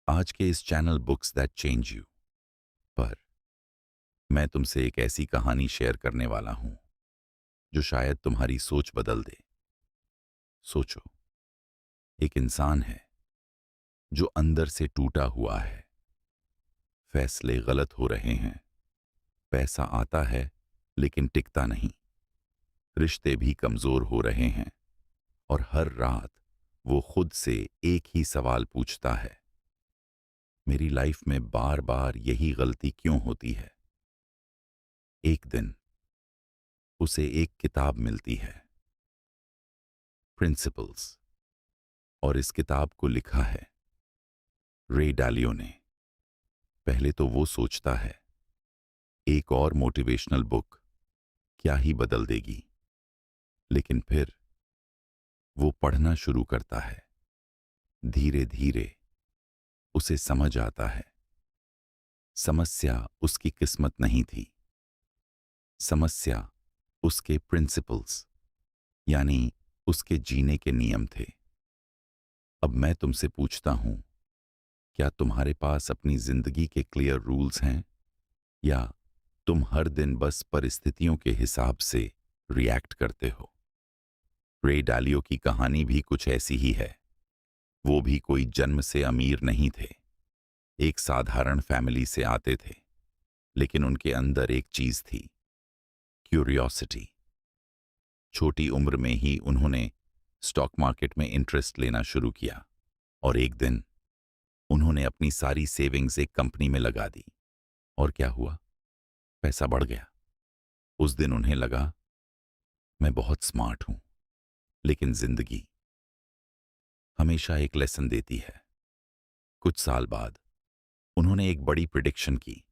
आज के इस channel books that change you पर मैं तुमसे एक ऐसी कहानी शेयर करने वाला हूं जो शायद तुम्हारी सोच बदल दे। सोचो, एक इंसान है जो अंदर से टूटा हुआ है। फैसले गलत हो रहे हैं, पैसा आता है लेकिन टिकता नहीं, रिश्ते भी कमजोर हो रहे हैं और हर रात वो खुद से एक ही सवाल पूछता है, मेरी लाइफ में बार बार यही गलती क्यों होती है। एक दिन उसे एक किताब मिलती है, प्रिंसिपल्स, और इस किताब को लिखा है रे डालियो ने। पहले तो वो सोचता है, एक और मोटिवेशनल बुक क्या ही बदल देगी, लेकिन फिर वो पढ़ना शुरू करता है। धीरे धीरे उसे समझ आता है, समस्या उसकी किस्मत नहीं थी, समस्या उसके प्रिंसिपल्स यानी उसके जीने के नियम थे। अब मैं तुमसे पूछता हूं, क्या तुम्हारे पास अपनी जिंदगी के क्लियर रूल्स हैं, या तुम हर दिन बस परिस्थितियों के हिसाब से रिएक्ट करते हो। रे डालियो की कहानी भी कुछ ऐसी ही है। वो भी कोई जन्म से अमीर नहीं थे, एक साधारण फैमिली से आते थे, लेकिन उनके अंदर एक चीज थी, क्यूरियोसिटी। छोटी उम्र में ही उन्होंने स्टॉक मार्केट में इंटरेस्ट लेना शुरू किया और एक दिन उन्होंने अपनी सारी सेविंग्स एक कंपनी में लगा दी। और क्या हुआ, पैसा बढ़ गया। उस दिन उन्हें लगा, मैं बहुत स्मार्ट हूं, लेकिन जिंदगी हमेशा एक लेसन देती है। कुछ साल बाद उन्होंने एक बड़ी प्रिडिक्शन की।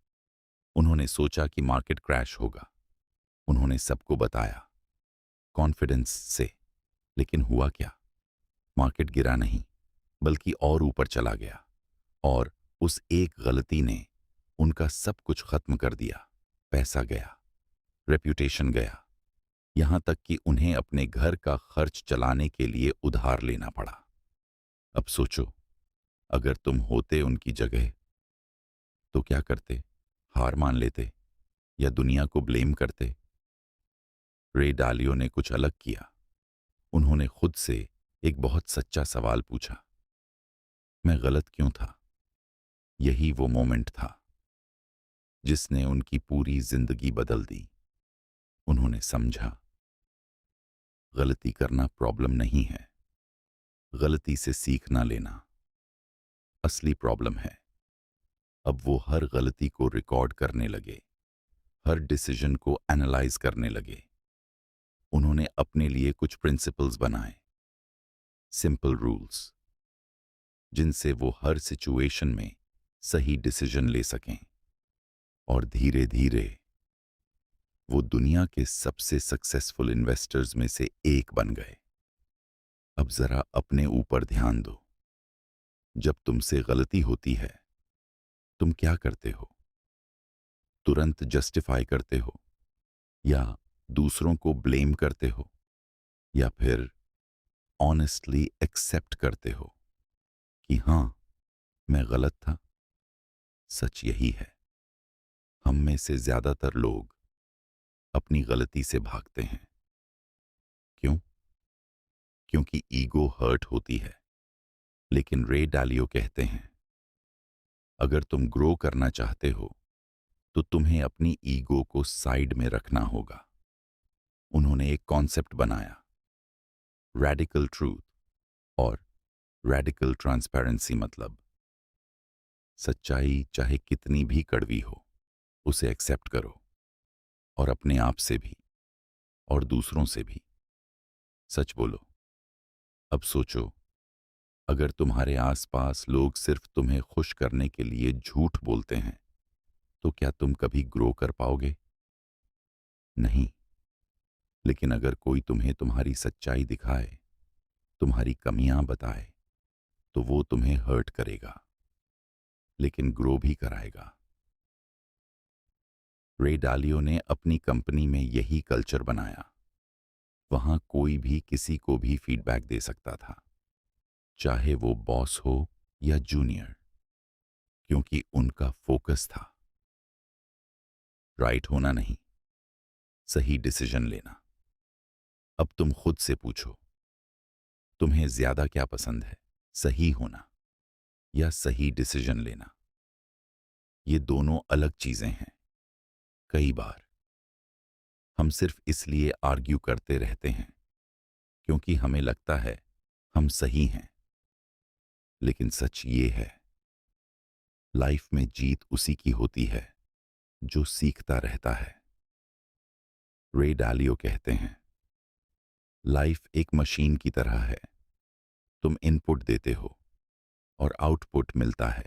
उन्होंने सोचा कि मार्केट क्रैश होगा। उन्होंने सबको बताया कॉन्फिडेंस से, लेकिन हुआ क्या, मार्केट गिरा नहीं, बल्कि और ऊपर चला गया। और उस एक गलती ने उनका सब कुछ खत्म कर दिया। पैसा गया, रेप्यूटेशन गया, यहां तक कि उन्हें अपने घर का खर्च चलाने के लिए उधार लेना पड़ा। अब सोचो, अगर तुम होते उनकी जगह तो क्या करते? हार मान लेते या दुनिया को ब्लेम करते? रे डालियो ने कुछ अलग किया। उन्होंने खुद से एक बहुत सच्चा सवाल पूछा, मैं गलत क्यों था? यही वो मोमेंट था जिसने उनकी पूरी जिंदगी बदल दी। उन्होंने समझा, गलती करना प्रॉब्लम नहीं है, गलती से सीखना लेना असली प्रॉब्लम है। अब वो हर गलती को रिकॉर्ड करने लगे, हर डिसीजन को एनालाइज करने लगे। उन्होंने अपने लिए कुछ प्रिंसिपल्स बनाए, सिंपल रूल्स, जिनसे वो हर सिचुएशन में सही डिसीजन ले सकें। और धीरे धीरे वो दुनिया के सबसे सक्सेसफुल इन्वेस्टर्स में से एक बन गए। अब जरा अपने ऊपर ध्यान दो। जब तुमसे गलती होती है, तुम क्या करते हो? तुरंत जस्टिफाई करते हो, या दूसरों को ब्लेम करते हो, या फिर ऑनेस्टली एक्सेप्ट करते हो कि हाँ, मैं गलत था? सच यही है, हम में से ज्यादातर लोग अपनी गलती से भागते हैं। क्यों? क्योंकि ईगो हर्ट होती है। लेकिन रे डालियो कहते हैं, अगर तुम ग्रो करना चाहते हो तो तुम्हें अपनी ईगो को साइड में रखना होगा। उन्होंने एक कॉन्सेप्ट बनाया, रैडिकल ट्रूथ और रैडिकल ट्रांसपेरेंसी। मतलब सच्चाई चाहे कितनी भी कड़वी हो, उसे एक्सेप्ट करो, और अपने आप से भी और दूसरों से भी सच बोलो। अब सोचो, अगर तुम्हारे आसपास लोग सिर्फ तुम्हें खुश करने के लिए झूठ बोलते हैं, तो क्या तुम कभी ग्रो कर पाओगे? नहीं। लेकिन अगर कोई तुम्हें तुम्हारी सच्चाई दिखाए, तुम्हारी कमियां बताए, तो वो तुम्हें हर्ट करेगा, लेकिन ग्रो भी कराएगा। रे डालियो ने अपनी कंपनी में यही कल्चर बनाया। वहां कोई भी किसी को भी फीडबैक दे सकता था, चाहे वो बॉस हो या जूनियर। क्योंकि उनका फोकस था राइट होना नहीं, सही डिसीजन लेना। अब तुम खुद से पूछो, तुम्हें ज्यादा क्या पसंद है, सही होना या सही डिसीजन लेना? ये दोनों अलग चीजें हैं। कई बार हम सिर्फ इसलिए आर्ग्यू करते रहते हैं क्योंकि हमें लगता है हम सही हैं, लेकिन सच ये है, लाइफ में जीत उसी की होती है जो सीखता रहता है। रे डालियो कहते हैं, लाइफ एक मशीन की तरह है। तुम इनपुट देते हो और आउटपुट मिलता है।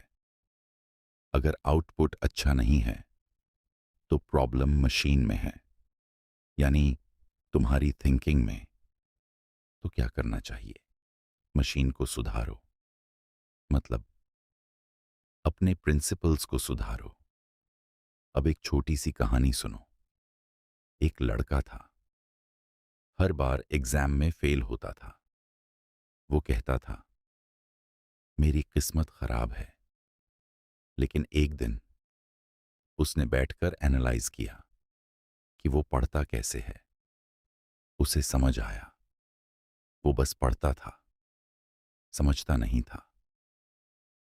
अगर आउटपुट अच्छा नहीं है तो प्रॉब्लम मशीन में है, यानी तुम्हारी थिंकिंग में। तो क्या करना चाहिए? मशीन को सुधारो, मतलब अपने प्रिंसिपल्स को सुधारो। अब एक छोटी सी कहानी सुनो। एक लड़का था, हर बार एग्जाम में फेल होता था। वो कहता था, मेरी किस्मत खराब है। लेकिन एक दिन उसने बैठकर एनालाइज किया कि वो पढ़ता कैसे है। उसे समझ आया, वो बस पढ़ता था, समझता नहीं था।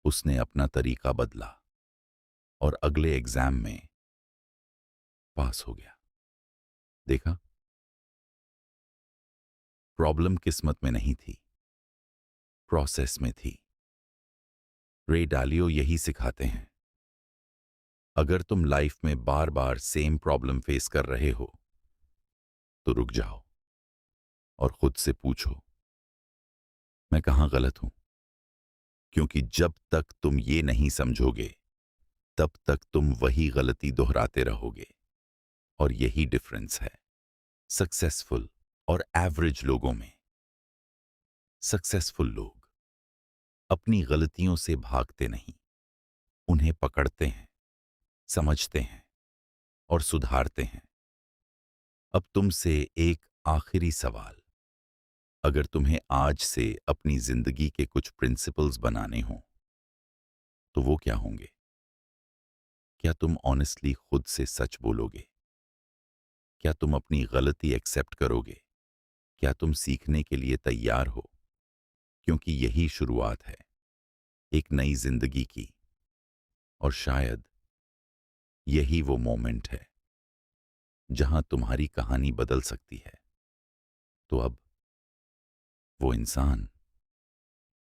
उसने अपना तरीका बदला और अगले एग्जाम में पास हो गया। देखा, प्रॉब्लम किस्मत में नहीं थी, प्रोसेस में थी। रे डालियो यही सिखाते हैं। अगर तुम लाइफ में बार बार सेम प्रॉब्लम फेस कर रहे हो तो रुक जाओ और खुद से पूछो, मैं कहां गलत हूं? क्योंकि जब तक तुम ये नहीं समझोगे तब तक तुम वही गलती दोहराते रहोगे। और यही डिफरेंस है सक्सेसफुल और एवरेज लोगों में। सक्सेसफुल लोग अपनी गलतियों से भागते नहीं, उन्हें पकड़ते हैं, समझते हैं और सुधारते हैं। अब तुमसे एक आखिरी सवाल, अगर तुम्हें आज से अपनी जिंदगी के कुछ प्रिंसिपल्स बनाने हों तो वो क्या होंगे? क्या तुम ऑनेस्टली खुद से सच बोलोगे? क्या तुम अपनी गलती एक्सेप्ट करोगे? क्या तुम सीखने के लिए तैयार हो? क्योंकि यही शुरुआत है एक नई जिंदगी की। और शायद यही वो मोमेंट है जहां तुम्हारी कहानी बदल सकती है। तो अब वो इंसान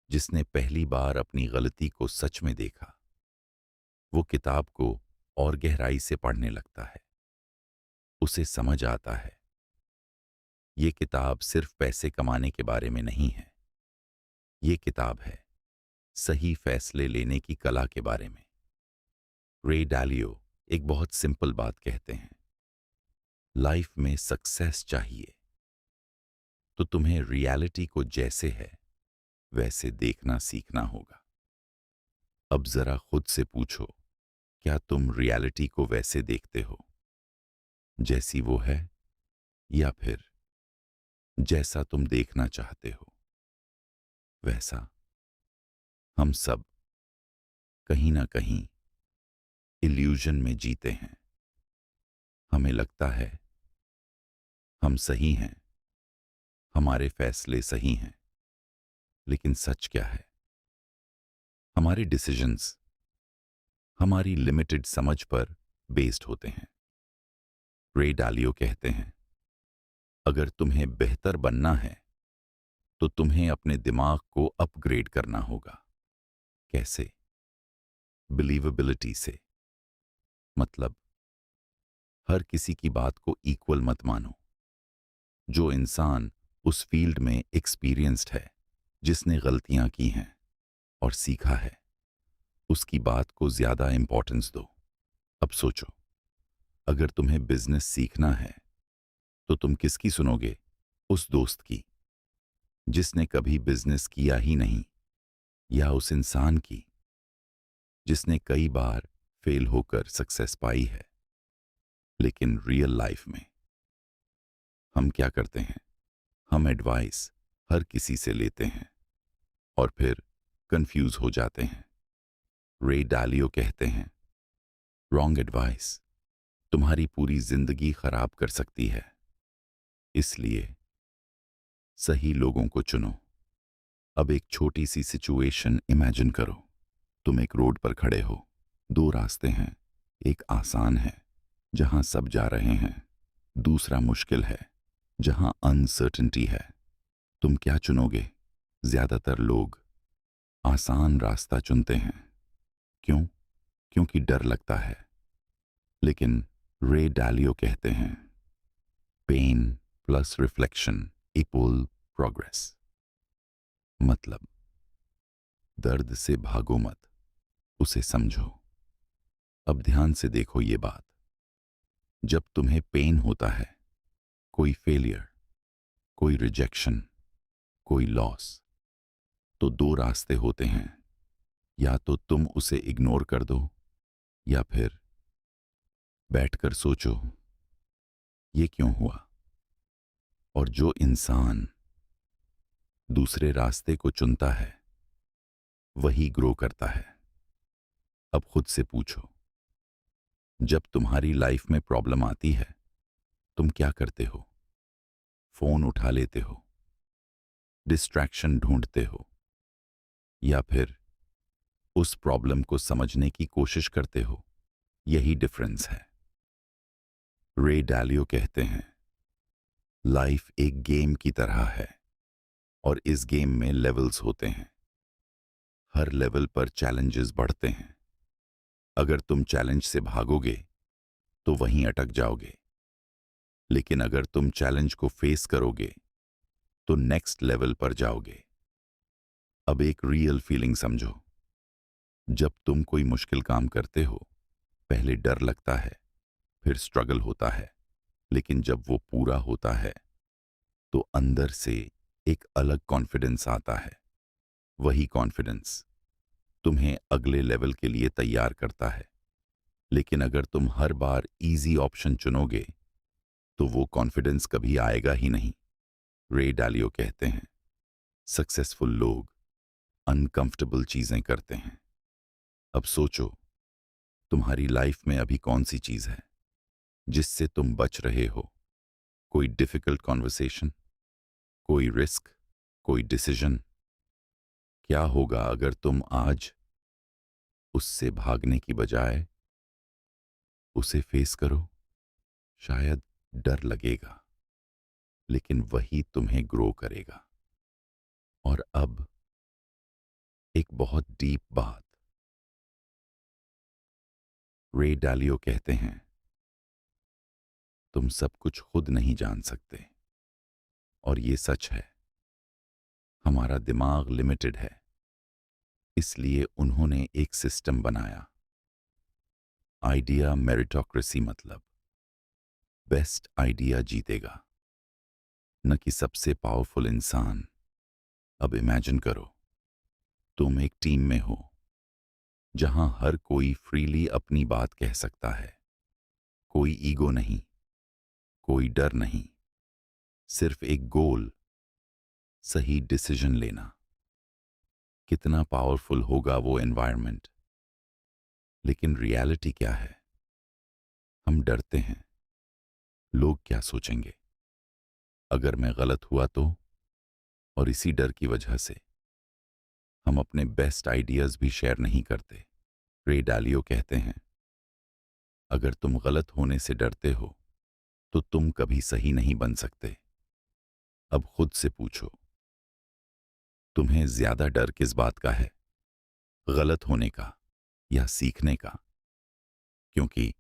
जिसने पहली बार अपनी गलती को सच में देखा, वो किताब को और गहराई से पढ़ने लगता है। उसे समझ आता है ये किताब सिर्फ पैसे कमाने के बारे में नहीं है, ये किताब है सही फैसले लेने की कला के बारे में। रे डालियो एक बहुत सिंपल बात कहते हैं, लाइफ में सक्सेस चाहिए तो तुम्हें रियलिटी को जैसे है वैसे देखना सीखना होगा। अब जरा खुद से पूछो, क्या तुम रियलिटी को वैसे देखते हो जैसी वो है, या फिर जैसा तुम देखना चाहते हो वैसा? हम सब कहीं ना कहीं इल्यूजन में जीते हैं। हमें लगता है हम सही हैं, हमारे फैसले सही हैं, लेकिन सच क्या है? हमारे डिसीजंस हमारी लिमिटेड समझ पर बेस्ड होते हैं। रे डालियो कहते हैं, अगर तुम्हें बेहतर बनना है तो तुम्हें अपने दिमाग को अपग्रेड करना होगा। कैसे? बिलीवेबिलिटी से। मतलब हर किसी की बात को इक्वल मत मानो। जो इंसान उस फील्ड में एक्सपीरियंस्ड है, जिसने गलतियां की हैं और सीखा है, उसकी बात को ज्यादा इंपॉर्टेंस दो। अब सोचो, अगर तुम्हें बिजनेस सीखना है तो तुम किसकी सुनोगे? उस दोस्त की जिसने कभी बिजनेस किया ही नहीं, या उस इंसान की जिसने कई बार फेल होकर सक्सेस पाई है? लेकिन रियल लाइफ में हम क्या करते हैं? हम एडवाइस हर किसी से लेते हैं और फिर कंफ्यूज हो जाते हैं। रे डालियो कहते हैं, रॉन्ग एडवाइस तुम्हारी पूरी जिंदगी खराब कर सकती है। इसलिए सही लोगों को चुनो। अब एक छोटी सी सिचुएशन इमेजिन करो। तुम एक रोड पर खड़े हो। दो रास्ते हैं। एक आसान है, जहां सब जा रहे हैं। दूसरा मुश्किल है, जहां अनसर्टेनिटी है। तुम क्या चुनोगे? ज्यादातर लोग आसान रास्ता चुनते हैं। क्यों? क्योंकि डर लगता है। लेकिन रे डालियो कहते हैं, pain plus reflection equal progress. मतलब दर्द से भागो मत, उसे समझो। अब ध्यान से देखो ये बात। जब तुम्हें पेन होता है, कोई फेलियर, कोई रिजेक्शन, कोई लॉस, तो दो रास्ते होते हैं। या तो तुम उसे इग्नोर कर दो, या फिर बैठकर सोचो, ये क्यों हुआ। और जो इंसान दूसरे रास्ते को चुनता है, वही ग्रो करता है। अब खुद से पूछो, जब तुम्हारी लाइफ में प्रॉब्लम आती है, तुम क्या करते हो? फोन उठा लेते हो, डिस्ट्रैक्शन ढूंढते हो, या फिर उस प्रॉब्लम को समझने की कोशिश करते हो? यही डिफरेंस है। रे डालियो कहते हैं, लाइफ एक गेम की तरह है, और इस गेम में लेवल्स होते हैं। हर लेवल पर चैलेंजेस बढ़ते हैं। अगर तुम चैलेंज से भागोगे, तो वहीं अटक जाओगे। लेकिन अगर तुम चैलेंज को फेस करोगे, तो नेक्स्ट लेवल पर जाओगे। अब एक रियल फीलिंग समझो। जब तुम कोई मुश्किल काम करते हो, पहले डर लगता है, फिर स्ट्रगल होता है। लेकिन जब वो पूरा होता है, तो अंदर से एक अलग कॉन्फिडेंस आता है। वही कॉन्फिडेंस तुम्हें अगले लेवल के लिए तैयार करता है। लेकिन अगर तुम हर बार इजी ऑप्शन चुनोगे, तो वो कॉन्फिडेंस कभी आएगा ही नहीं। रे डालियो कहते हैं, सक्सेसफुल लोग अनकंफर्टेबल चीजें करते हैं। अब सोचो, तुम्हारी लाइफ में अभी कौन सी चीज है जिससे तुम बच रहे हो? कोई डिफिकल्ट कॉन्वर्सेशन, कोई रिस्क, कोई डिसीजन? क्या होगा अगर तुम आज उससे भागने की बजाय उसे फेस करो? शायद डर लगेगा, लेकिन वही तुम्हें ग्रो करेगा। और अब एक बहुत डीप बात। रे डालियो कहते हैं, तुम सब कुछ खुद नहीं जान सकते। और ये सच है। हमारा दिमाग लिमिटेड है। इसलिए उन्होंने एक सिस्टम बनाया, आइडिया मेरिटोक्रेसी। मतलब बेस्ट आइडिया जीतेगा, न कि सबसे पावरफुल इंसान। अब इमेजिन करो, तुम एक टीम में हो, जहां हर कोई फ्रीली अपनी बात कह सकता है। कोई ईगो नहीं, कोई डर नहीं, सिर्फ एक गोल, सही डिसीजन लेना। कितना पावरफुल होगा वो एनवायरनमेंट। लेकिन रियलिटी क्या है? हम डरते हैं, लोग क्या सोचेंगे, अगर मैं गलत हुआ तो? और इसी डर की वजह से हम अपने बेस्ट आइडियाज भी शेयर नहीं करते। रे डालियो कहते हैं, अगर तुम गलत होने से डरते हो, तो तुम कभी सही नहीं बन सकते। अब खुद से पूछो, तुम्हें ज्यादा डर किस बात का है? गलत होने का या सीखने का? क्योंकि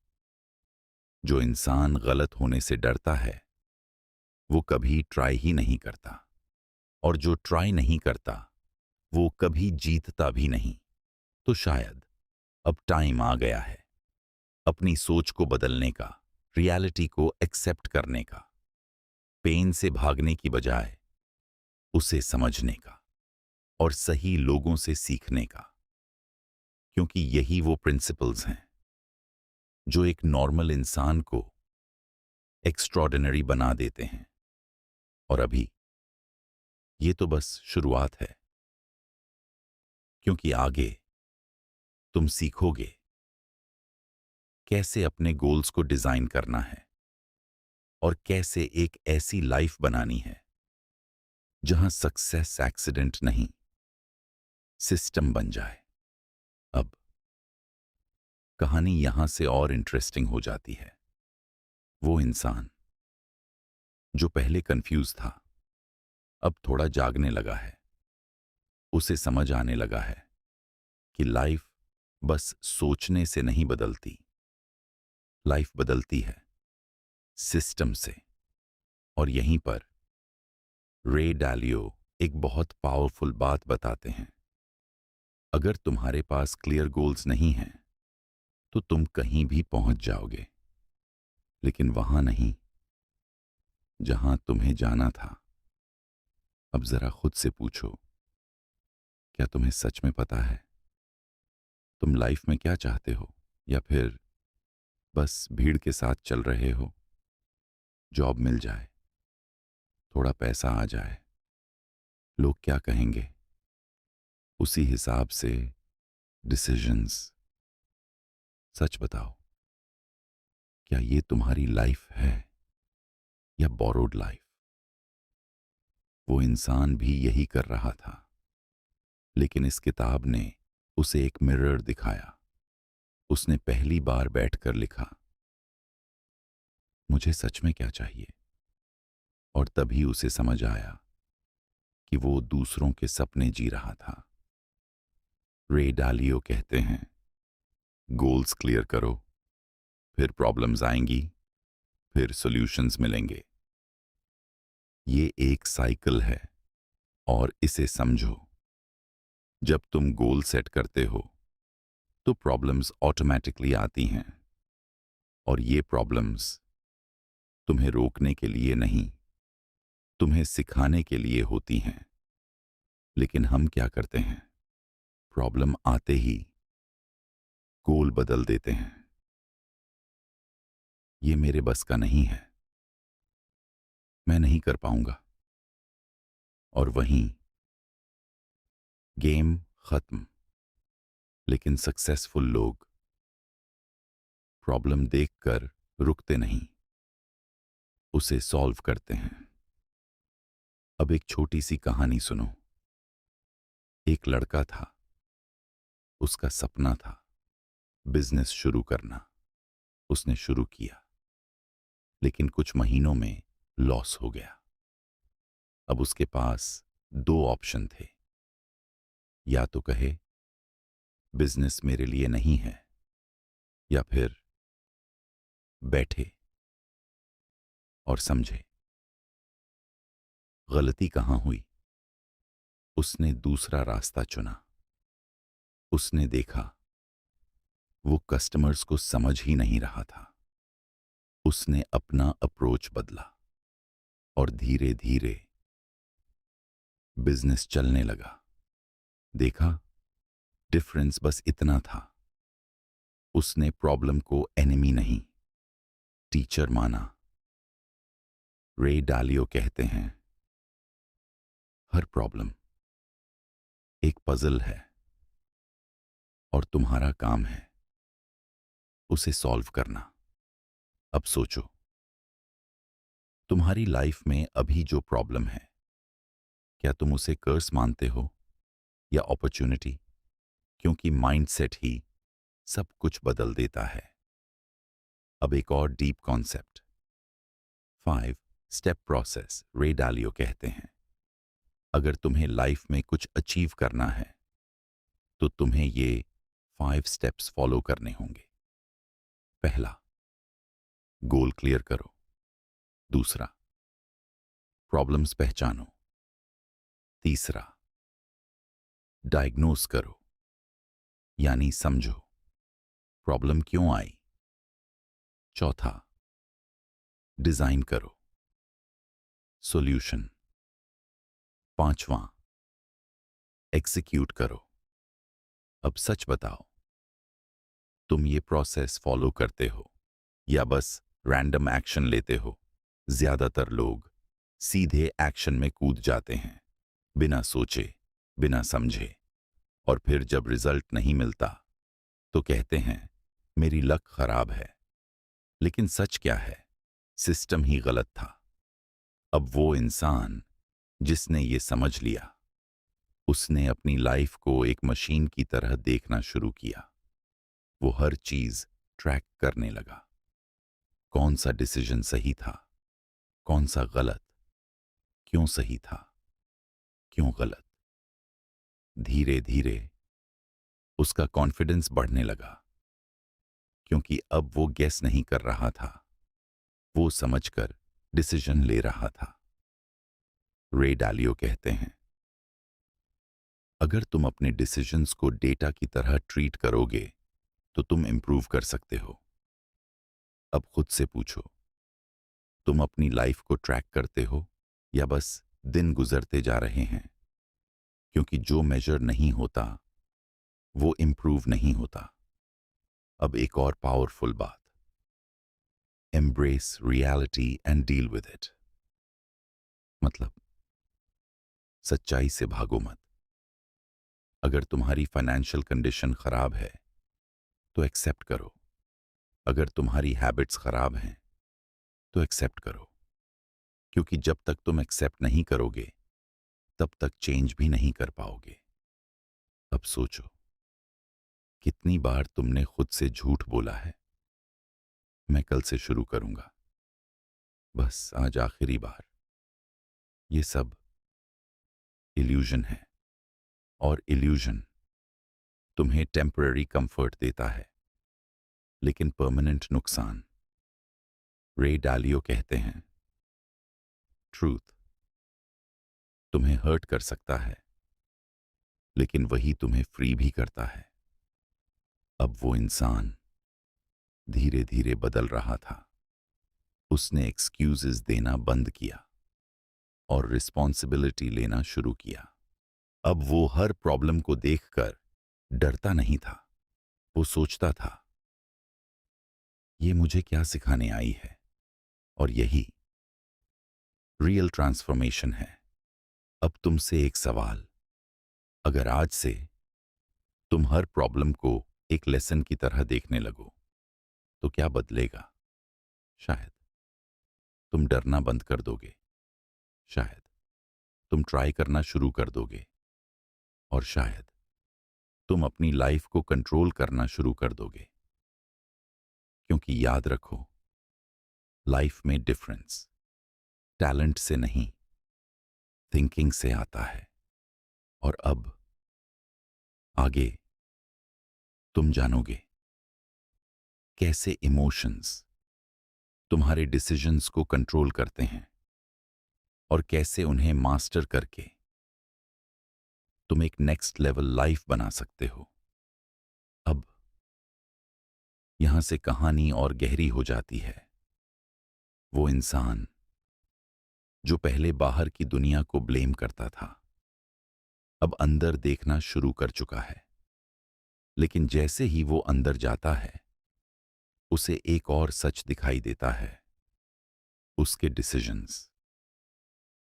जो इंसान गलत होने से डरता है, वो कभी ट्राई ही नहीं करता। और जो ट्राई नहीं करता, वो कभी जीतता भी नहीं। तो शायद अब टाइम आ गया है अपनी सोच को बदलने का, रियलिटी को एक्सेप्ट करने का, पेन से भागने की बजाय उसे समझने का, और सही लोगों से सीखने का। क्योंकि यही वो प्रिंसिपल्स हैं जो एक नॉर्मल इंसान को एक्स्ट्रॉर्डिनरी बना देते हैं। और अभी ये तो बस शुरुआत है, क्योंकि आगे तुम सीखोगे कैसे अपने गोल्स को डिजाइन करना है और कैसे एक ऐसी लाइफ बनानी है जहां सक्सेस एक्सीडेंट नहीं, सिस्टम बन जाए। अब कहानी यहां से और इंटरेस्टिंग हो जाती है। वो इंसान जो पहले कंफ्यूज था, अब थोड़ा जागने लगा है। उसे समझ आने लगा है कि लाइफ बस सोचने से नहीं बदलती, लाइफ बदलती है सिस्टम से। और यहीं पर रे डालियो एक बहुत पावरफुल बात बताते हैं। अगर तुम्हारे पास क्लियर गोल्स नहीं हैं तो तुम कहीं भी पहुंच जाओगे, लेकिन वहां नहीं जहां तुम्हें जाना था। अब जरा खुद से पूछो, क्या तुम्हें सच में पता है तुम लाइफ में क्या चाहते हो, या फिर बस भीड़ के साथ चल रहे हो? जॉब मिल जाए, थोड़ा पैसा आ जाए, लोग क्या कहेंगे, उसी हिसाब से डिसीजंस। सच बताओ, क्या ये तुम्हारी लाइफ है या बोरोड लाइफ? वो इंसान भी यही कर रहा था, लेकिन इस किताब ने उसे एक मिरर दिखाया। उसने पहली बार बैठकर लिखा, मुझे सच में क्या चाहिए? और तभी उसे समझ आया कि वो दूसरों के सपने जी रहा था। रे डालियो कहते हैं, गोल्स क्लियर करो, फिर प्रॉब्लम्स आएंगी, फिर सॉल्यूशंस मिलेंगे। ये एक साइकिल है, और इसे समझो। जब तुम गोल सेट करते हो तो प्रॉब्लम्स ऑटोमेटिकली आती हैं, और ये प्रॉब्लम्स तुम्हें रोकने के लिए नहीं, तुम्हें सिखाने के लिए होती हैं। लेकिन हम क्या करते हैं? प्रॉब्लम आते ही गोल बदल देते हैं। ये मेरे बस का नहीं है, मैं नहीं कर पाऊंगा। और वहीं गेम खत्म। लेकिन सक्सेसफुल लोग प्रॉब्लम देखकर रुकते नहीं, उसे सॉल्व करते हैं। अब एक छोटी सी कहानी सुनो। एक लड़का था, उसका सपना था बिजनेस शुरू करना। उसने शुरू किया, लेकिन कुछ महीनों में लॉस हो गया। अब उसके पास दो ऑप्शन थे। या तो कहे बिजनेस मेरे लिए नहीं है, या फिर बैठे और समझे गलती कहां हुई। उसने दूसरा रास्ता चुना। उसने देखा वो कस्टमर्स को समझ ही नहीं रहा था। उसने अपना अप्रोच बदला, और धीरे धीरे बिजनेस चलने लगा। देखा, डिफरेंस बस इतना था, उसने प्रॉब्लम को एनिमी नहीं, टीचर माना। रे डालियो कहते हैं, हर प्रॉब्लम एक पजल है, और तुम्हारा काम है उसे सॉल्व करना। अब सोचो, तुम्हारी लाइफ में अभी जो प्रॉब्लम है, क्या तुम उसे कर्स मानते हो या अपॉर्चुनिटी? क्योंकि माइंडसेट ही सब कुछ बदल देता है। अब एक और डीप कॉन्सेप्ट, 5 स्टेप प्रोसेस। रे डालियो कहते हैं, अगर तुम्हें लाइफ में कुछ अचीव करना है तो तुम्हें ये 5 स्टेप्स फॉलो करने होंगे। पहला, गोल क्लियर करो। दूसरा, प्रॉब्लम्स पहचानो। तीसरा, डायग्नोस करो, यानी समझो प्रॉब्लम क्यों आई। चौथा, डिजाइन करो, सॉल्यूशन। पांचवा, एग्जीक्यूट करो। अब सच बताओ, तुम ये प्रोसेस फॉलो करते हो या बस रैंडम एक्शन लेते हो? ज्यादातर लोग सीधे एक्शन में कूद जाते हैं, बिना सोचे, बिना समझे। और फिर जब रिजल्ट नहीं मिलता तो कहते हैं मेरी लक खराब है। लेकिन सच क्या है? सिस्टम ही गलत था। अब वो इंसान जिसने ये समझ लिया, उसने अपनी लाइफ को एक मशीन की तरह देखना शुरू किया। वो हर चीज ट्रैक करने लगा। कौन सा डिसीजन सही था, कौन सा गलत, क्यों सही था, क्यों गलत। धीरे धीरे उसका कॉन्फिडेंस बढ़ने लगा, क्योंकि अब वो गेस नहीं कर रहा था, वो समझकर डिसीजन ले रहा था। रे डालियो कहते हैं, अगर तुम अपने डिसीजंस को डेटा की तरह ट्रीट करोगे तो तुम इंप्रूव कर सकते हो। अब खुद से पूछो, तुम अपनी लाइफ को ट्रैक करते हो या बस दिन गुजरते जा रहे हैं? क्योंकि जो मेजर नहीं होता वो इंप्रूव नहीं होता। अब एक और पावरफुल बात, embrace reality and deal with it. मतलब सच्चाई से भागो मत। अगर तुम्हारी फाइनेंशियल कंडीशन खराब है तो एक्सेप्ट करो। अगर तुम्हारी हैबिट्स खराब हैं तो एक्सेप्ट करो। क्योंकि जब तक तुम एक्सेप्ट नहीं करोगे तब तक चेंज भी नहीं कर पाओगे। अब सोचो, कितनी बार तुमने खुद से झूठ बोला है, मैं कल से शुरू करूंगा, बस आज आखिरी बार। ये सब इल्यूजन है, और इल्यूजन तुम्हें टेम्पररी कंफर्ट देता है लेकिन परमानेंट नुकसान। रे डालियो कहते हैं, ट्रूथ तुम्हें हर्ट कर सकता है लेकिन वही तुम्हें फ्री भी करता है। अब वो इंसान धीरे धीरे बदल रहा था। उसने एक्सक्यूजेस देना बंद किया और रिस्पॉन्सिबिलिटी लेना शुरू किया। अब वो हर प्रॉब्लम को देखकर डरता नहीं था। वो सोचता था, ये मुझे क्या सिखाने आई है। और यही रियल ट्रांसफॉर्मेशन है। अब तुमसे एक सवाल, अगर आज से तुम हर प्रॉब्लम को एक लेसन की तरह देखने लगो तो क्या बदलेगा? शायद तुम डरना बंद कर दोगे, शायद तुम ट्राई करना शुरू कर दोगे, और शायद तुम अपनी लाइफ को कंट्रोल करना शुरू कर दोगे। क्योंकि याद रखो, लाइफ में डिफरेंस टैलेंट से नहीं, थिंकिंग से आता है। और अब आगे तुम जानोगे कैसे इमोशंस तुम्हारे डिसीजंस को कंट्रोल करते हैं और कैसे उन्हें मास्टर करके तुम एक नेक्स्ट लेवल लाइफ बना सकते हो। अब यहां से कहानी और गहरी हो जाती है। वो इंसान जो पहले बाहर की दुनिया को ब्लेम करता था, अब अंदर देखना शुरू कर चुका है। लेकिन जैसे ही वो अंदर जाता है, उसे एक और सच दिखाई देता है। उसके डिसीजंस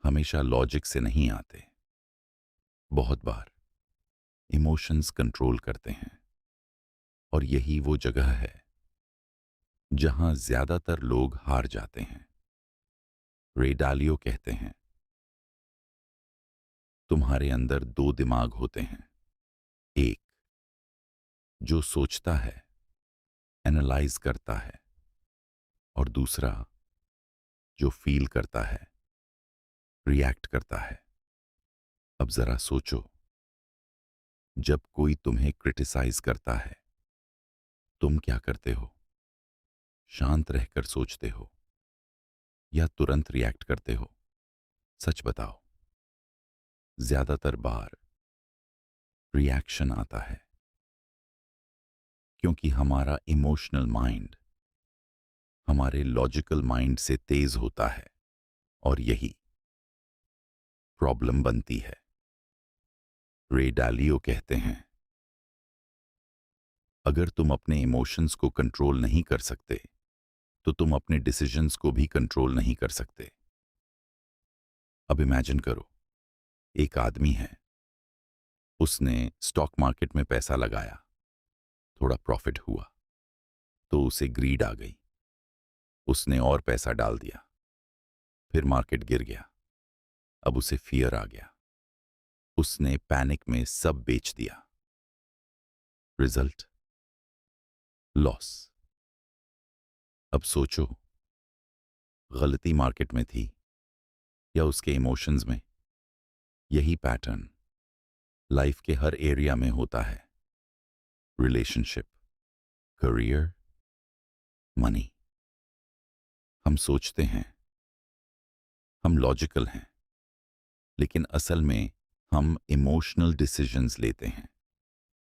हमेशा लॉजिक से नहीं आते, बहुत बार इमोशंस कंट्रोल करते हैं। और यही वो जगह है जहां ज्यादातर लोग हार जाते हैं। रे डालियो कहते हैं, तुम्हारे अंदर दो दिमाग होते हैं। एक जो सोचता है, एनालाइज करता है, और दूसरा जो फील करता है, रिएक्ट करता है। अब जरा सोचो, जब कोई तुम्हें क्रिटिसाइज करता है, तुम क्या करते हो? शांत रहकर सोचते हो या तुरंत रिएक्ट करते हो? सच बताओ। ज्यादातर बार रिएक्शन आता है, क्योंकि हमारा इमोशनल माइंड हमारे लॉजिकल माइंड से तेज होता है, और यही प्रॉब्लम बनती है। रे डालियो कहते हैं, अगर तुम अपने इमोशंस को कंट्रोल नहीं कर सकते तो तुम अपने डिसीजंस को भी कंट्रोल नहीं कर सकते। अब इमेजिन करो, एक आदमी है, उसने स्टॉक मार्केट में पैसा लगाया, थोड़ा प्रॉफिट हुआ तो उसे ग्रीड आ गई। उसने और पैसा डाल दिया। फिर मार्केट गिर गया। अब उसे फियर आ गया। उसने पैनिक में सब बेच दिया। रिजल्ट? लॉस। अब सोचो, गलती मार्केट में थी या उसके इमोशंस में? यही पैटर्न लाइफ के हर एरिया में होता है। Relationship, career, money. हम सोचते हैं, हम लॉजिकल हैं, लेकिन असल में हम इमोशनल डिसीजंस लेते हैं।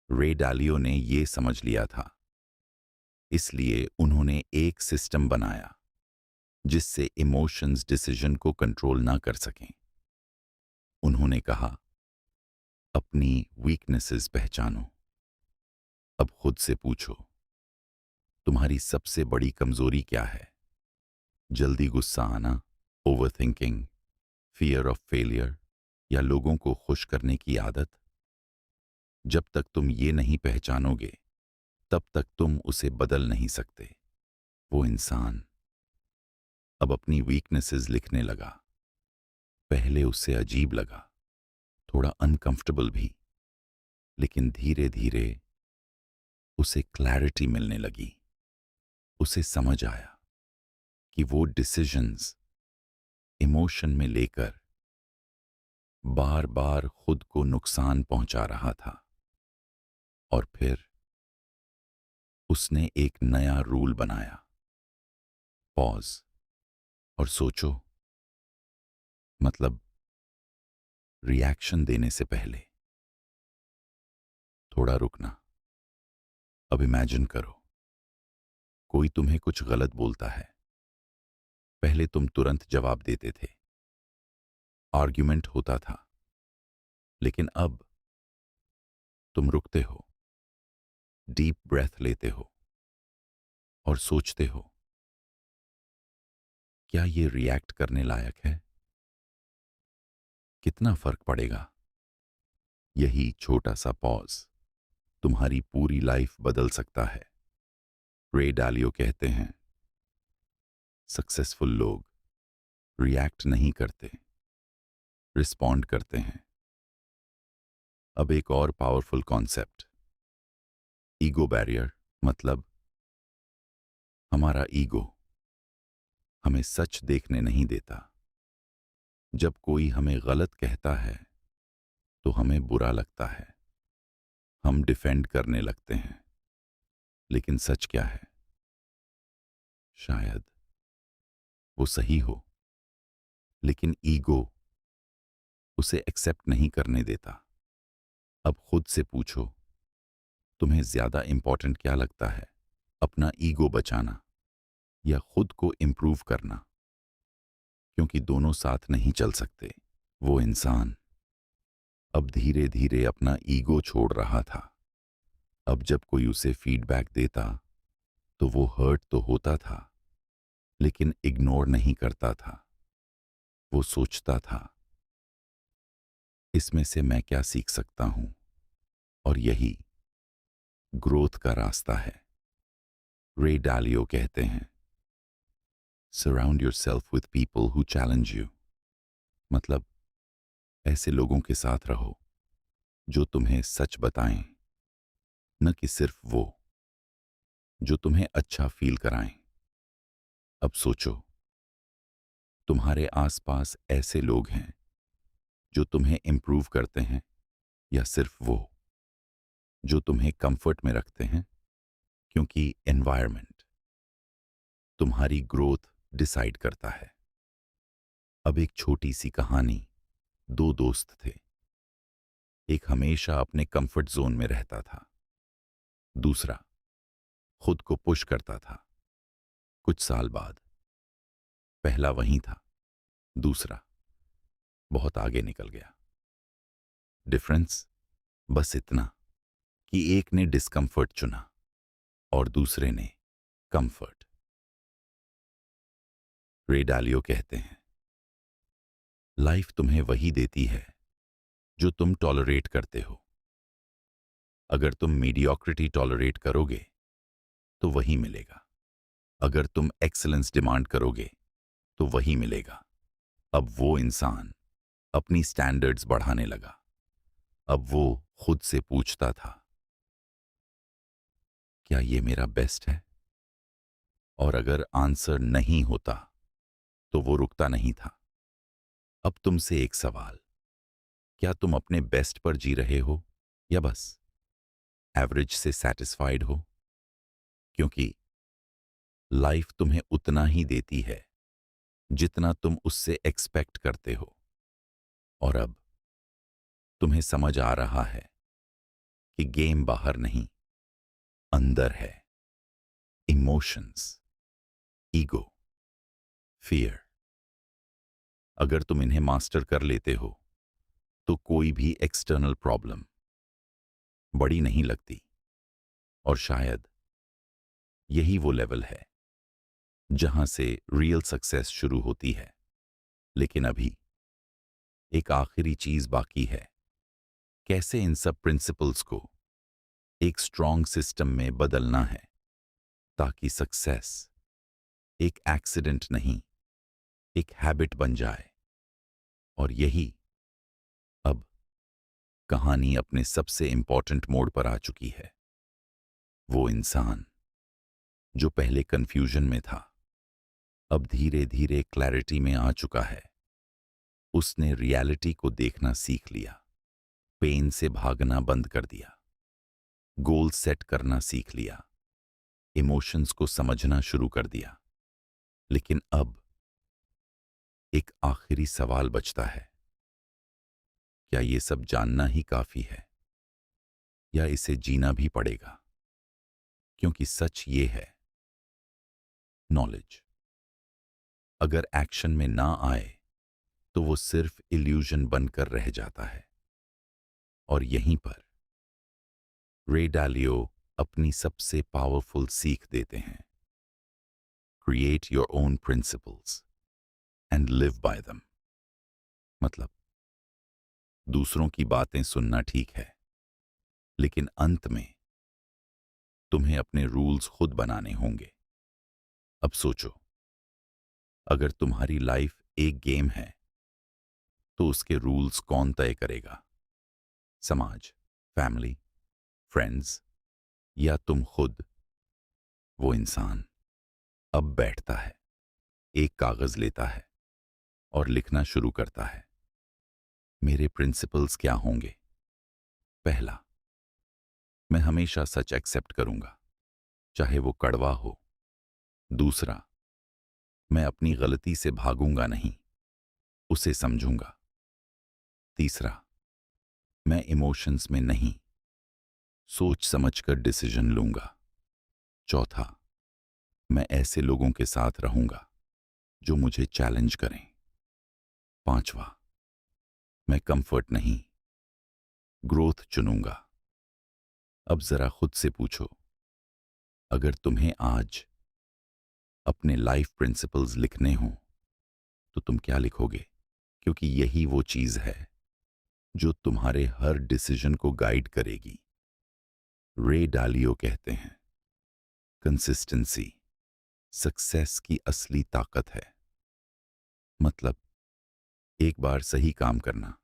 रे डालियो ने ये समझ लिया था, इसलिए उन्होंने एक सिस्टम बनाया जिससे इमोशंस डिसीजन को कंट्रोल ना कर सकें। उन्होंने कहा, अपनी वीकनेसेस पहचानो। अब खुद से पूछो, तुम्हारी सबसे बड़ी कमजोरी क्या है? जल्दी गुस्सा आना, ओवरथिंकिंग, फियर ऑफ फेलियर या लोगों को खुश करने की आदत? जब तक तुम ये नहीं पहचानोगे, तब तक तुम उसे बदल नहीं सकते। वो इंसान अब अपनी वीकनेसेस लिखने लगा। पहले उसे अजीब लगा, थोड़ा अनकंफर्टेबल भी, लेकिन धीरे धीरे उसे क्लैरिटी मिलने लगी। उसे समझ आया कि वो डिसीजंस इमोशन में लेकर बार बार खुद को नुकसान पहुंचा रहा था। और फिर उसने एक नया रूल बनाया, पॉज और सोचो। मतलब रिएक्शन देने से पहले थोड़ा रुकना। अब इमेजिन करो, कोई तुम्हें कुछ गलत बोलता है। पहले तुम तुरंत जवाब देते थे, आर्ग्यूमेंट होता था, लेकिन अब तुम रुकते हो, डीप ब्रेथ लेते हो और सोचते हो, क्या ये रिएक्ट करने लायक है? कितना फर्क पड़ेगा? यही छोटा सा पॉज तुम्हारी पूरी लाइफ बदल सकता है। रे डालियो कहते हैं, सक्सेसफुल लोग रिएक्ट नहीं करते, रिस्पॉन्ड करते हैं। अब एक और पावरफुल कॉन्सेप्ट, ईगो बैरियर। मतलब हमारा ईगो हमें सच देखने नहीं देता। जब कोई हमें गलत कहता है तो हमें बुरा लगता है, हम डिफेंड करने लगते हैं। लेकिन सच क्या है? शायद वो सही हो, लेकिन ईगो उसे एक्सेप्ट नहीं करने देता। अब खुद से पूछो, तुम्हें ज्यादा इंपॉर्टेंट क्या लगता है, अपना ईगो बचाना या खुद को इम्प्रूव करना? क्योंकि दोनों साथ नहीं चल सकते। वो इंसान अब धीरे धीरे अपना ईगो छोड़ रहा था। अब जब कोई उसे फीडबैक देता तो वो हर्ट तो होता था, लेकिन इग्नोर नहीं करता था। वो सोचता था, इसमें से मैं क्या सीख सकता हूं? और यही ग्रोथ का रास्ता है। रे डालियो कहते हैं, surround yourself with people who challenge you. मतलब ऐसे लोगों के साथ रहो जो तुम्हें सच बताएं, न कि सिर्फ वो जो तुम्हें अच्छा फील कराएं। अब सोचो, तुम्हारे आसपास ऐसे लोग हैं जो तुम्हें इंप्रूव करते हैं या सिर्फ वो जो तुम्हें कंफर्ट में रखते हैं? क्योंकि एनवायरनमेंट तुम्हारी ग्रोथ डिसाइड करता है। अब एक छोटी सी कहानी। दो दोस्त थे। एक हमेशा अपने कंफर्ट जोन में रहता था, दूसरा खुद को पुश करता था। कुछ साल बाद पहला वहीं था, दूसरा बहुत आगे निकल गया। डिफरेंस बस इतना कि एक ने डिस्कंफर्ट चुना और दूसरे ने कंफर्ट। रे डालियो कहते हैं, लाइफ तुम्हें वही देती है जो तुम टॉलरेट करते हो। अगर तुम मीडियोक्रिटी टॉलरेट करोगे तो वही मिलेगा। अगर तुम एक्सीलेंस डिमांड करोगे तो वही मिलेगा। अब वो इंसान अपनी स्टैंडर्ड्स बढ़ाने लगा। अब वो खुद से पूछता था, क्या ये मेरा बेस्ट है? और अगर आंसर नहीं होता तो वो रुकता नहीं था। अब तुमसे एक सवाल, क्या तुम अपने बेस्ट पर जी रहे हो या बस एवरेज से सेटिस्फाइड हो? क्योंकि लाइफ तुम्हें उतना ही देती है जितना तुम उससे एक्सपेक्ट करते हो। और अब तुम्हें समझ आ रहा है कि गेम बाहर नहीं, अंदर है। Emotions, ego, fear. अगर तुम इन्हें मास्टर कर लेते हो तो कोई भी एक्सटर्नल प्रॉब्लम बड़ी नहीं लगती। और शायद यही वो लेवल है जहां से रियल सक्सेस शुरू होती है। लेकिन अभी एक आखिरी चीज बाकी है, कैसे इन सब प्रिंसिपल्स को एक स्ट्रॉन्ग सिस्टम में बदलना है ताकि सक्सेस एक एक्सीडेंट नहीं, एक हैबिट बन जाए। और यही अब कहानी अपने सबसे इंपॉर्टेंट मोड़ पर आ चुकी है। वो इंसान जो पहले कंफ्यूजन में था, अब धीरे धीरे क्लैरिटी में आ चुका है। उसने रियलिटी को देखना सीख लिया, पेन से भागना बंद कर दिया, गोल सेट करना सीख लिया, इमोशंस को समझना शुरू कर दिया। लेकिन अब एक आखिरी सवाल बचता है, क्या ये सब जानना ही काफी है या इसे जीना भी पड़ेगा? क्योंकि सच ये है, नॉलेज अगर एक्शन में ना आए तो वो सिर्फ इल्यूजन बनकर रह जाता है। और यहीं पर रे डालियो अपनी सबसे पावरफुल सीख देते हैं, create your own principles and live by them. मतलब दूसरों की बातें सुनना ठीक है, लेकिन अंत में तुम्हें अपने रूल्स खुद बनाने होंगे। अब सोचो, अगर तुम्हारी लाइफ एक गेम है तो उसके रूल्स कौन तय करेगा? समाज, फैमिली, फ्रेंड्स या तुम खुद? वो इंसान अब बैठता है, एक कागज लेता है और लिखना शुरू करता है, मेरे प्रिंसिपल्स क्या होंगे? पहला, मैं हमेशा सच एक्सेप्ट करूंगा, चाहे वो कड़वा हो। दूसरा, मैं अपनी गलती से भागूंगा नहीं, उसे समझूंगा। तीसरा, मैं इमोशंस में नहीं, सोच समझकर डिसीजन लूंगा। चौथा, मैं ऐसे लोगों के साथ रहूंगा जो मुझे चैलेंज करें। पांचवा, मैं कंफर्ट नहीं, ग्रोथ चुनूंगा। अब जरा खुद से पूछो, अगर तुम्हें आज अपने लाइफ प्रिंसिपल्स लिखने हों तो तुम क्या लिखोगे? क्योंकि यही वो चीज है जो तुम्हारे हर डिसीजन को गाइड करेगी। रे डालियो कहते हैं, कंसिस्टेंसी सक्सेस की असली ताकत है। मतलब एक बार सही काम करना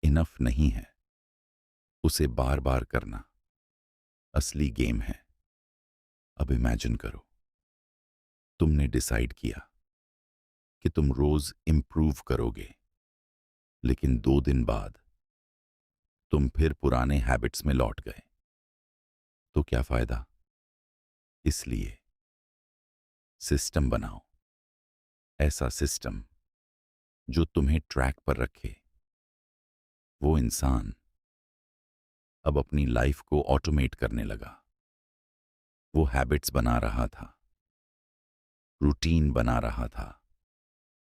इनफ नहीं है, उसे बार बार करना असली गेम है। अब इमेजिन करो, तुमने डिसाइड किया कि तुम रोज इंप्रूव करोगे, लेकिन 2 दिन बाद तुम फिर पुराने हैबिट्स में लौट गए, तो क्या फायदा? इसलिए सिस्टम बनाओ, ऐसा सिस्टम जो तुम्हें ट्रैक पर रखे। वो इंसान अब अपनी लाइफ को ऑटोमेट करने लगा। वो हैबिट्स बना रहा था, रूटीन बना रहा था,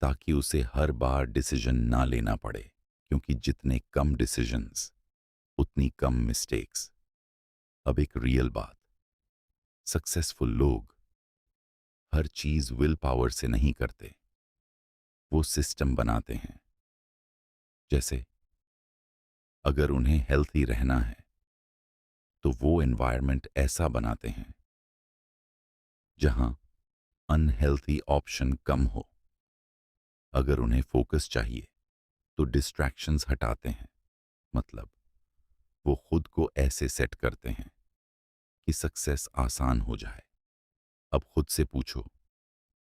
ताकि उसे हर बार डिसीजन ना लेना पड़े। क्योंकि जितने कम डिसीजंस उतनी कम मिस्टेक्स। अब एक रियल बात, सक्सेसफुल लोग हर चीज विल पावर से नहीं करते, वो सिस्टम बनाते हैं। जैसे अगर उन्हें हेल्थी रहना है तो वो एनवायरनमेंट ऐसा बनाते हैं जहां अनहेल्थी ऑप्शन कम हो। अगर उन्हें फोकस चाहिए तो डिस्ट्रैक्शंस हटाते हैं। मतलब वो खुद को ऐसे सेट करते हैं कि सक्सेस आसान हो जाए। अब खुद से पूछो,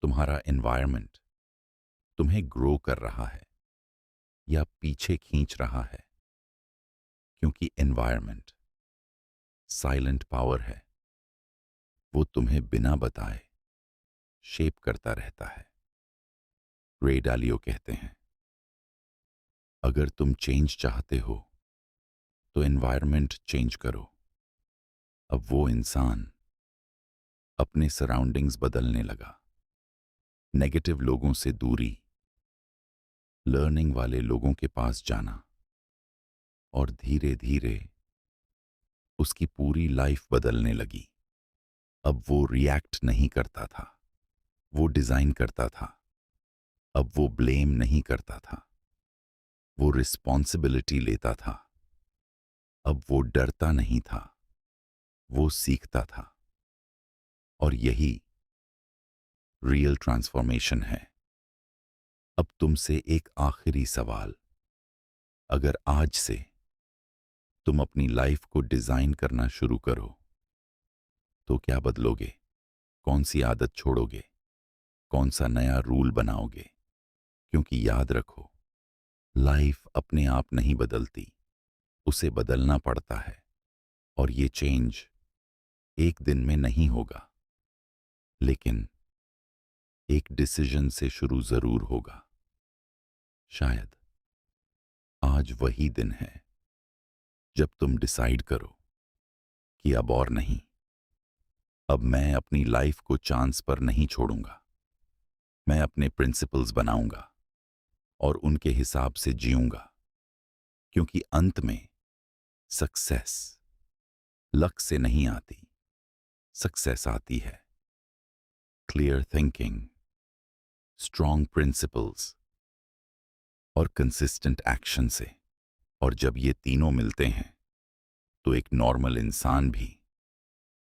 तुम्हारा एनवायरनमेंट तुम्हें ग्रो कर रहा है या पीछे खींच रहा है? क्योंकि एनवायरनमेंट साइलेंट पावर है। वो तुम्हें बिना बताए शेप करता रहता है। रे डालियो कहते हैं, अगर तुम चेंज चाहते हो तो एनवायरनमेंट चेंज करो। अब वो इंसान अपने सराउंडिंग्स बदलने लगा। नेगेटिव लोगों से दूरी, लर्निंग वाले लोगों के पास जाना, और धीरे धीरे उसकी पूरी लाइफ बदलने लगी। अब वो रिएक्ट नहीं करता था, वो डिजाइन करता था। अब वो ब्लेम नहीं करता था, वो रिस्पॉन्सिबिलिटी लेता था। अब वो डरता नहीं था, वो सीखता था। और यही रियल ट्रांसफॉर्मेशन है। अब तुमसे एक आखिरी सवाल, अगर आज से तुम अपनी लाइफ को डिजाइन करना शुरू करो तो क्या बदलोगे? कौन सी आदत छोड़ोगे? कौन सा नया रूल बनाओगे? क्योंकि याद रखो, लाइफ अपने आप नहीं बदलती, उसे बदलना पड़ता है। और ये चेंज एक दिन में नहीं होगा, लेकिन एक डिसीजन से शुरू जरूर होगा। शायद आज वही दिन है जब तुम डिसाइड करो कि अब और नहीं, अब मैं अपनी लाइफ को चांस पर नहीं छोड़ूंगा। मैं अपने प्रिंसिपल्स बनाऊंगा और उनके हिसाब से जीऊंगा। क्योंकि अंत में सक्सेस लक से नहीं आती, सक्सेस आती है क्लियर थिंकिंग, स्ट्रॉन्ग प्रिंसिपल्स और कंसिस्टेंट एक्शन से। और जब ये तीनों मिलते हैं तो एक नॉर्मल इंसान भी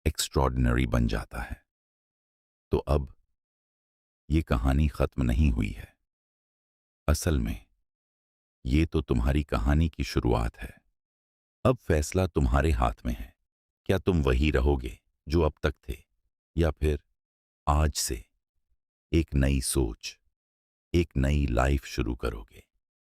एक्स्ट्रॉर्डिनरी बन जाता है। तो अब ये कहानी खत्म नहीं हुई है। असल में ये तो तुम्हारी कहानी की शुरुआत है। अब फैसला तुम्हारे हाथ में है। क्या तुम वही रहोगे जो अब तक थे, या फिर आज से एक नई सोच, एक नई लाइफ शुरू करोगे?